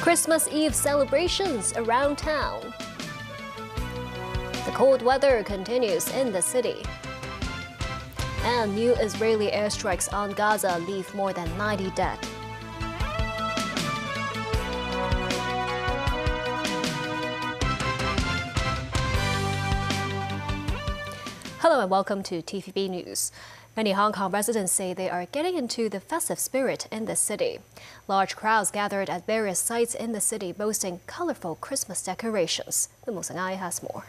Christmas Eve celebrations around town. The cold weather continues in the city. And new Israeli airstrikes on Gaza leave more than 90 dead. Hello and welcome to TVB News. Many Hong Kong residents say they are getting into the festive spirit in the city. Large crowds gathered at various sites in the city boasting colorful Christmas decorations. The Musin has more.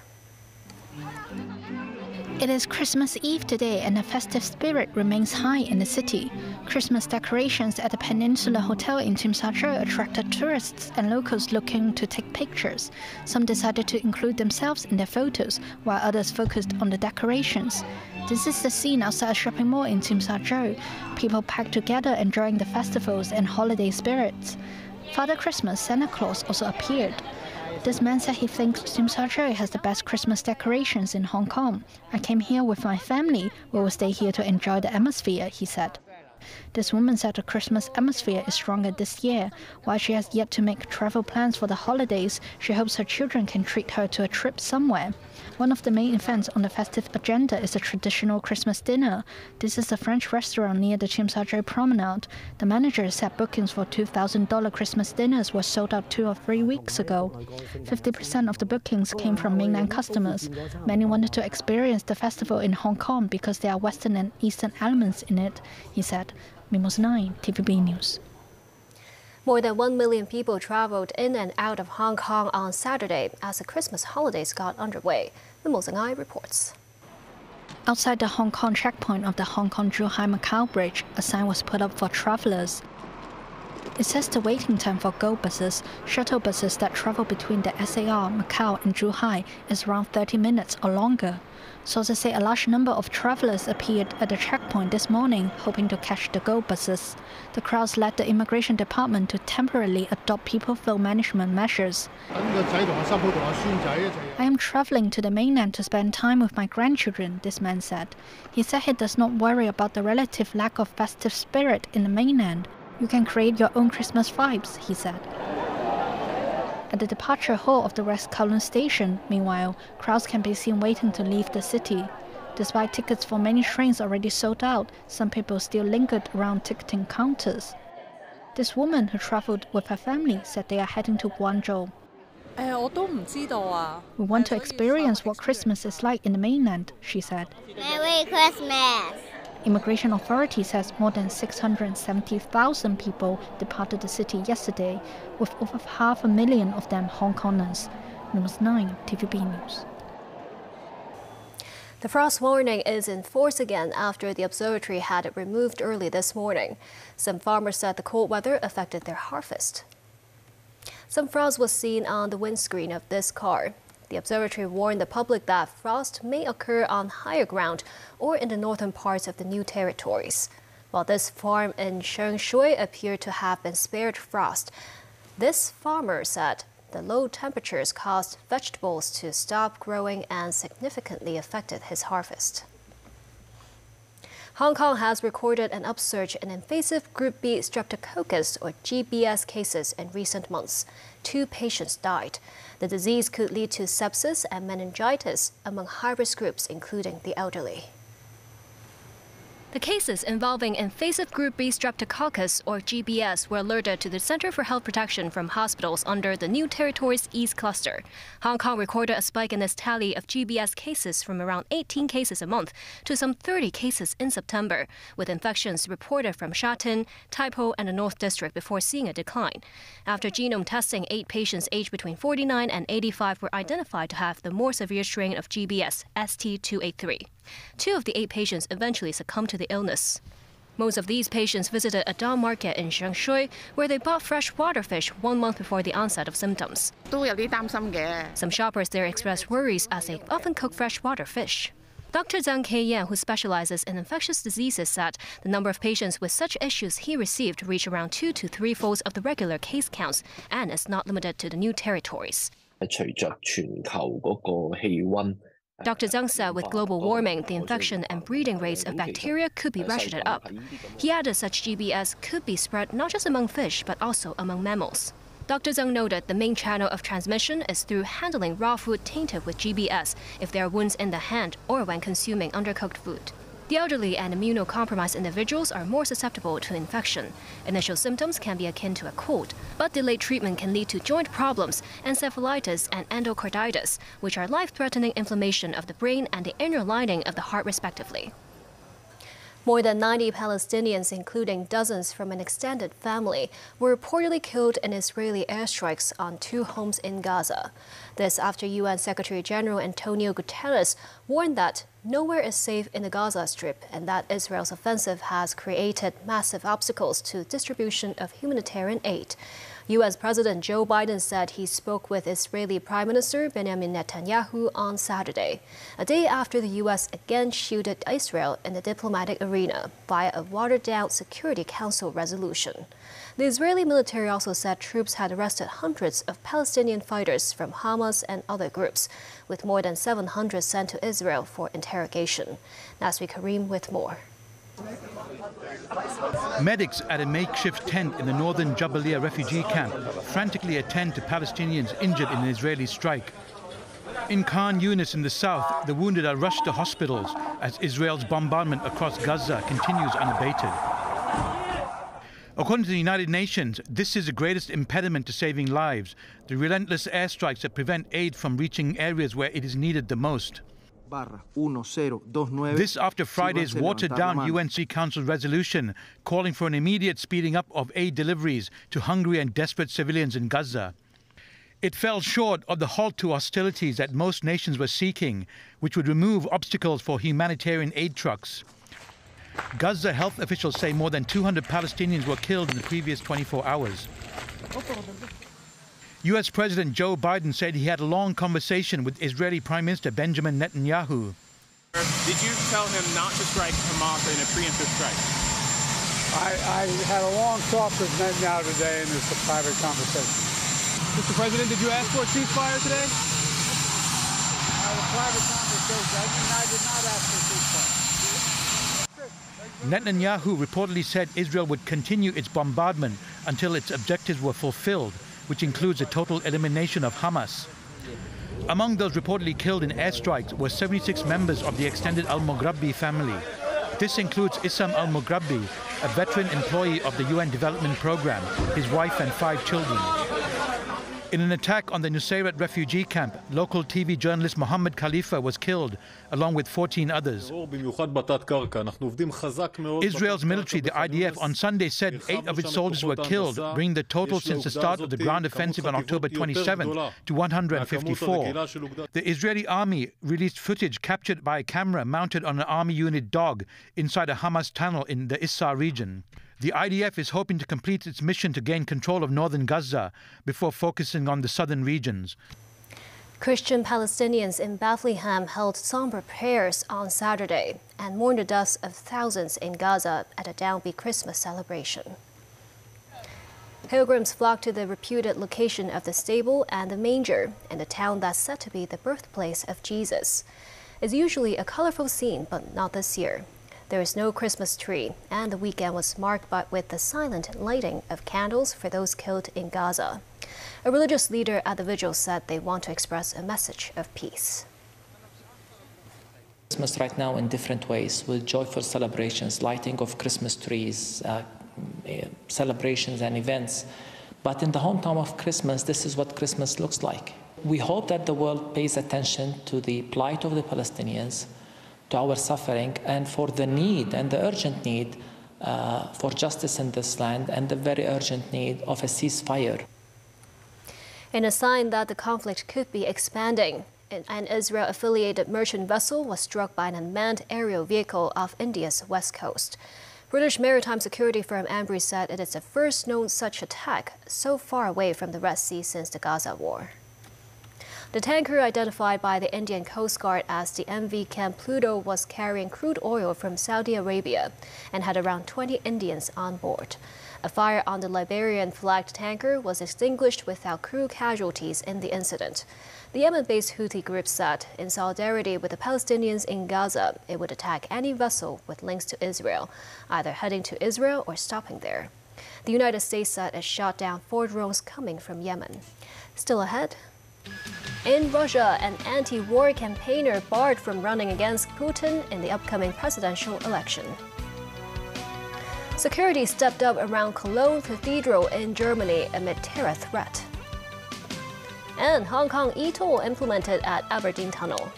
It is Christmas Eve today and the festive spirit remains high in the city. Christmas decorations at the Peninsula Hotel in Tsim Sha Tsui attracted tourists and locals looking to take pictures. Some decided to include themselves in their photos, while others focused on the decorations. This is the scene outside a shopping mall in Tsim Sha Tsui. People packed together enjoying the festivals and holiday spirits. Father Christmas, Santa Claus, also appeared. This man said he thinks Tsim Sha Tsui has the best Christmas decorations in Hong Kong. I came here with my family. We will stay here to enjoy the atmosphere, he said. This woman said the Christmas atmosphere is stronger this year. While she has yet to make travel plans for the holidays, she hopes her children can treat her to a trip somewhere. One of the main events on the festive agenda is the traditional Christmas dinner. This is a French restaurant near the Tsim Sha Tsui promenade. The manager said bookings for $2,000 Christmas dinners were sold out 2 or 3 weeks ago. 50% of the bookings came from mainland customers. Many wanted to experience the festival in Hong Kong because there are Western and Eastern elements in it, he said. Mimos 9, TVB News. More than 1 million people traveled in and out of Hong Kong on Saturday as the Christmas holidays got underway. The Musin reports. Outside the Hong Kong checkpoint of the Hong Kong-Zhuhai-Macau Bridge, a sign was put up for travelers. It says the waiting time for Go buses, shuttle buses that travel between the SAR, Macau and Zhuhai, is around 30 minutes or longer. Sources say a large number of travelers appeared at the checkpoint this morning, hoping to catch the Go buses. The crowds led the immigration department to temporarily adopt people flow management measures. I am traveling to the mainland to spend time with my grandchildren, this man said. He said he does not worry about the relative lack of festive spirit in the mainland. You can create your own Christmas vibes, he said. At the departure hall of the West Kowloon station, meanwhile, crowds can be seen waiting to leave the city. Despite tickets for many trains already sold out, some people still lingered around ticketing counters. This woman who traveled with her family said they are heading to Guangzhou. We want to experience what Christmas is like in the mainland, she said. Merry Christmas! Immigration authorities says more than 670,000 people departed the city yesterday, with over 500,000 of them Hong Kongers. News 9, TVB News. The frost warning is in force again after the observatory had it removed early this morning. Some farmers said the cold weather affected their harvest. Some frost was seen on the windscreen of this car. The observatory warned the public that frost may occur on higher ground or in the northern parts of the new territories. While this farm in Sheung Shui appeared to have been spared frost, this farmer said the low temperatures caused vegetables to stop growing and significantly affected his harvest. Hong Kong has recorded an upsurge in invasive group B streptococcus or GBS cases in recent months. 2 patients died. The disease could lead to sepsis and meningitis among high-risk groups, including the elderly. The cases involving invasive group B streptococcus, or GBS, were alerted to the Center for Health Protection from hospitals under the New Territories East Cluster. Hong Kong recorded a spike in its tally of GBS cases from around 18 cases a month to some 30 cases in September, with infections reported from Sha Tin, Tai Po, and the North District before seeing a decline. After genome testing, 8 patients aged between 49 and 85 were identified to have the more severe strain of GBS, ST283. 2 of the 8 patients eventually succumbed to the illness. Most of these patients visited a dawn market in Sheung Shui, where they bought fresh water fish 1 month before the onset of symptoms. Some shoppers there expressed worries as they often cook freshwater fish. Dr. Zhang Keiyan, who specializes in infectious diseases, said the number of patients with such issues he received reached around 2 to 3-folds of the regular case counts and is not limited to the new territories. Dr. Zhang said with global warming, the infection and breeding rates of bacteria could be ratcheted up. He added such GBS could be spread not just among fish, but also among mammals. Dr. Zhang noted the main channel of transmission is through handling raw food tainted with GBS if there are wounds in the hand or when consuming undercooked food. The elderly and immunocompromised individuals are more susceptible to infection. Initial symptoms can be akin to a cold, but delayed treatment can lead to joint problems, encephalitis, and endocarditis, which are life-threatening inflammation of the brain and the inner lining of the heart, respectively. More than 90 Palestinians, including dozens from an extended family, were reportedly killed in Israeli airstrikes on 2 homes in Gaza. This after UN Secretary-General Antonio Guterres warned that nowhere is safe in the Gaza Strip and that Israel's offensive has created massive obstacles to distribution of humanitarian aid. U.S. President Joe Biden said he spoke with Israeli Prime Minister Benjamin Netanyahu on Saturday, a day after the U.S. again shielded Israel in the diplomatic arena via a watered-down Security Council resolution. The Israeli military also said troops had arrested hundreds of Palestinian fighters from Hamas and other groups, with more than 700 sent to Israel for interrogation. Nasri Karim with more. Medics at a makeshift tent in the northern Jabalia refugee camp frantically attend to Palestinians injured in an Israeli strike. In Khan Yunis in the south, the wounded are rushed to hospitals as Israel's bombardment across Gaza continues unabated. According to the United Nations, this is the greatest impediment to saving lives, the relentless airstrikes that prevent aid from reaching areas where it is needed the most. This after Friday's watered-down UN Security Council resolution calling for an immediate speeding up of aid deliveries to hungry and desperate civilians in Gaza. It fell short of the halt to hostilities that most nations were seeking, which would remove obstacles for humanitarian aid trucks. Gaza health officials say more than 200 Palestinians were killed in the previous 24 hours. U.S. President Joe Biden said he had a long conversation with Israeli Prime Minister Benjamin Netanyahu. Did you tell him not to strike Hamas in a preemptive strike? I had a long talk with Netanyahu today, and it's a private conversation. Mr. President, did you ask for a ceasefire today? I had a private conversation. I did not ask for a ceasefire. Netanyahu reportedly said Israel would continue its bombardment until its objectives were fulfilled, which includes a total elimination of Hamas. Among those reportedly killed in airstrikes were 76 members of the extended al-Mughrabi family. This includes Issam al-Mughrabi, a veteran employee of the UN Development Programme, his wife and 5 children. In an attack on the Nusayrat refugee camp, local TV journalist Mohammed Khalifa was killed, along with 14 others. Israel's military, the IDF, on Sunday said 8 of its soldiers were killed, bringing the total since the start of the ground offensive on October 27th to 154. The Israeli army released footage captured by a camera mounted on an army unit dog inside a Hamas tunnel in the Issa region. The IDF is hoping to complete its mission to gain control of northern Gaza before focusing on the southern regions. Christian Palestinians in Bethlehem held somber prayers on Saturday and mourned the deaths of thousands in Gaza at a downbeat Christmas celebration. Pilgrims flocked to the reputed location of the stable and the manger in the town that's said to be the birthplace of Jesus. It's usually a colorful scene, but not this year. There is no Christmas tree, and the weekend was marked with the silent lighting of candles for those killed in Gaza. A religious leader at the vigil said they want to express a message of peace. Christmas right now in different ways, with joyful celebrations, lighting of Christmas trees, celebrations and events. But in the hometown of Christmas, this is what Christmas looks like. We hope that the world pays attention to the plight of the Palestinians, to our suffering, and for the need and the urgent need for justice in this land, and the very urgent need of a ceasefire. In a sign that the conflict could be expanding, an Israel-affiliated merchant vessel was struck by an unmanned aerial vehicle off India's west coast. British maritime security firm Ambrose said it is the first known such attack so far away from the Red Sea since the Gaza war. The tanker, identified by the Indian Coast Guard as the MV Camp Pluto, was carrying crude oil from Saudi Arabia and had around 20 Indians on board. A fire on the Liberian-flagged tanker was extinguished without crew casualties in the incident. The Yemen-based Houthi group said, in solidarity with the Palestinians in Gaza, it would attack any vessel with links to Israel, either heading to Israel or stopping there. The United States said it shot down 4 drones coming from Yemen. Still ahead. In Russia, an anti-war campaigner barred from running against Putin in the upcoming presidential election. Security stepped up around Cologne Cathedral in Germany amid terror threat. And Hong Kong e-toll implemented at Aberdeen Tunnel.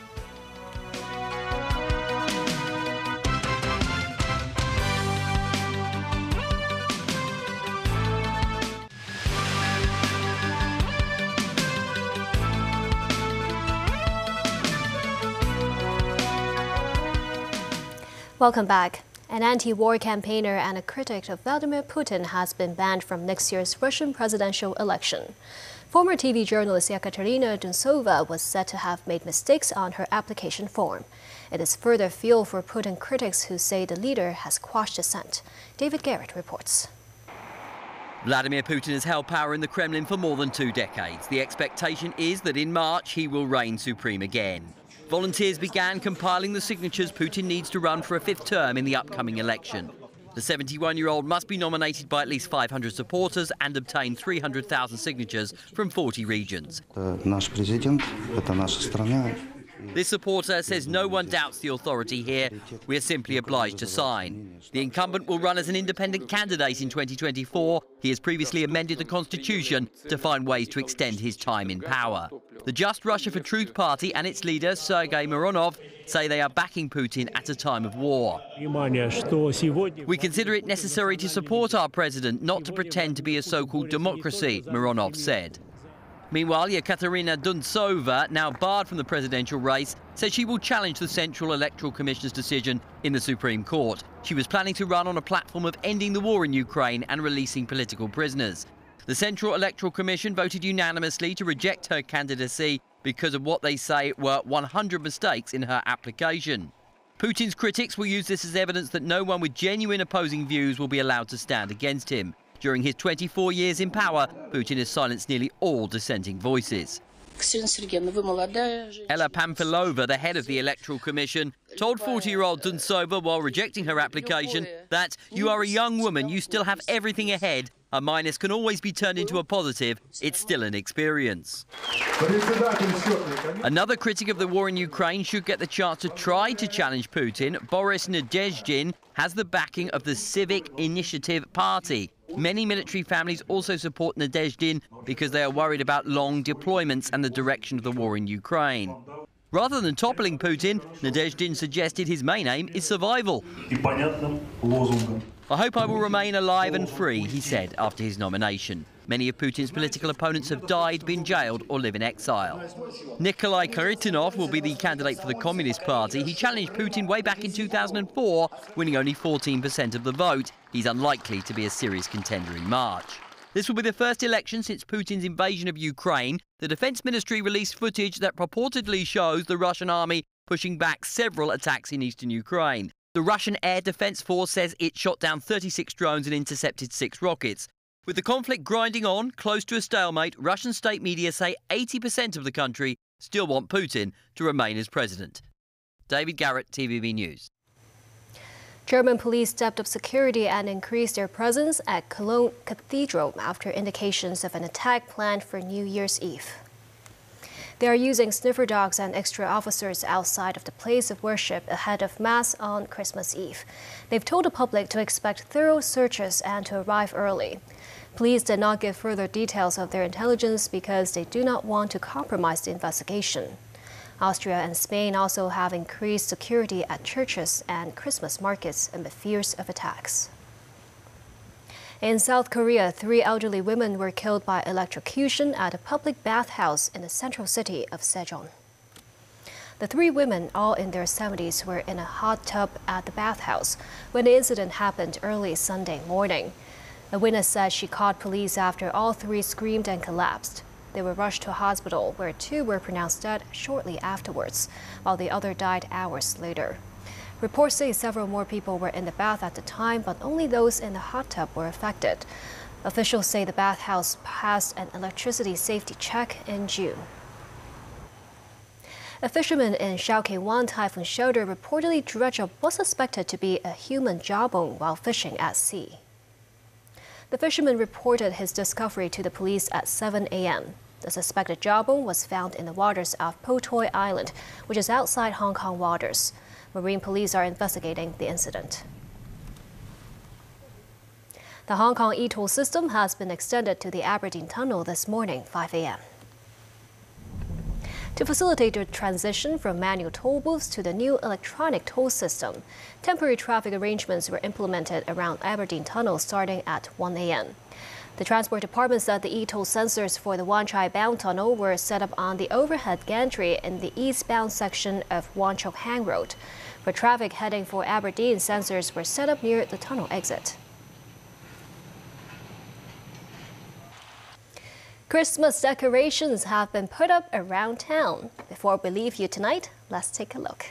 Welcome back. An anti-war campaigner and a critic of Vladimir Putin has been banned from next year's Russian presidential election. Former TV journalist Ekaterina Duntsova was said to have made mistakes on her application form. It is further fuel for Putin critics who say the leader has quashed dissent. David Garrett reports. Vladimir Putin has held power in the Kremlin for more than 2 decades. The expectation is that in March he will reign supreme again. Volunteers began compiling the signatures Putin needs to run for a 5th term in the upcoming election. The 71-year-old must be nominated by at least 500 supporters and obtain 300,000 signatures from 40 regions. This supporter says no one doubts the authority here. We are simply obliged to sign. The incumbent will run as an independent candidate in 2024. He has previously amended the constitution to find ways to extend his time in power. The Just Russia for Truth party and its leader, Sergei Mironov, say they are backing Putin at a time of war. We consider it necessary to support our president, not to pretend to be a so-called democracy, Mironov said. Meanwhile, Ekaterina Duntsova, now barred from the presidential race, says she will challenge the Central Electoral Commission's decision in the Supreme Court. She was planning to run on a platform of ending the war in Ukraine and releasing political prisoners. The Central Electoral Commission voted unanimously to reject her candidacy because of what they say were 100 mistakes in her application. Putin's critics will use this as evidence that no one with genuine opposing views will be allowed to stand against him. During his 24 years in power, Putin has silenced nearly all dissenting voices. Ella Pamfilova, the head of the Electoral Commission, told 40-year-old Duntsova while rejecting her application that you are a young woman, you still have everything ahead. A minus can always be turned into a positive. It's still an experience. Another critic of the war in Ukraine should get the chance to try to challenge Putin. Boris Nadezhdin has the backing of the Civic Initiative Party. Many military families also support Nadezhdin because they are worried about long deployments and the direction of the war in Ukraine. Rather than toppling Putin, Nadezhdin suggested his main aim is survival. I hope I will remain alive and free, he said after his nomination. Many of Putin's political opponents have died, been jailed or live in exile. Nikolai Kharitonov will be the candidate for the Communist Party. He challenged Putin way back in 2004, winning only 14% of the vote. He's unlikely to be a serious contender in March. This will be the first election since Putin's invasion of Ukraine. The Defense Ministry released footage that purportedly shows the Russian army pushing back several attacks in eastern Ukraine. The Russian Air Defense Force says it shot down 36 drones and intercepted 6 rockets. With the conflict grinding on, close to a stalemate, Russian state media say 80% of the country still want Putin to remain as president. David Garrett, TVB News. German police stepped up security and increased their presence at Cologne Cathedral after indications of an attack planned for New Year's Eve. They are using sniffer dogs and extra officers outside of the place of worship ahead of Mass on Christmas Eve. They've told the public to expect thorough searches and to arrive early. Police did not give further details of their intelligence because they do not want to compromise the investigation. Austria and Spain also have increased security at churches and Christmas markets amid fears of attacks. In South Korea, 3 elderly women were killed by electrocution at a public bathhouse in the central city of Sejong. The 3 women, all in their 70s, were in a hot tub at the bathhouse when the incident happened early Sunday morning. A witness said she called police after all 3 screamed and collapsed. They were rushed to a hospital where 2 were pronounced dead shortly afterwards, while the other died hours later. Reports say several more people were in the bath at the time, but only those in the hot tub were affected. Officials say the bathhouse passed an electricity safety check in June. A fisherman in Shaoqing typhoon shelter reportedly dredged up what's suspected to be a human jawbone while fishing at sea. The fisherman reported his discovery to the police at 7 a.m. The suspected jawbone was found in the waters of Potoi Island, which is outside Hong Kong waters. Marine police are investigating the incident. The Hong Kong e-toll system has been extended to the Aberdeen tunnel this morning, 5 a.m. To facilitate the transition from manual toll booths to the new electronic toll system, temporary traffic arrangements were implemented around Aberdeen Tunnel starting at 1 a.m. The Transport Department said the e-toll sensors for the Wan Chai bound tunnel were set up on the overhead gantry in the eastbound section of Wan Chok Hang Road. For traffic heading for Aberdeen, sensors were set up near the tunnel exit. Christmas decorations have been put up around town. Before we leave you tonight, let's take a look.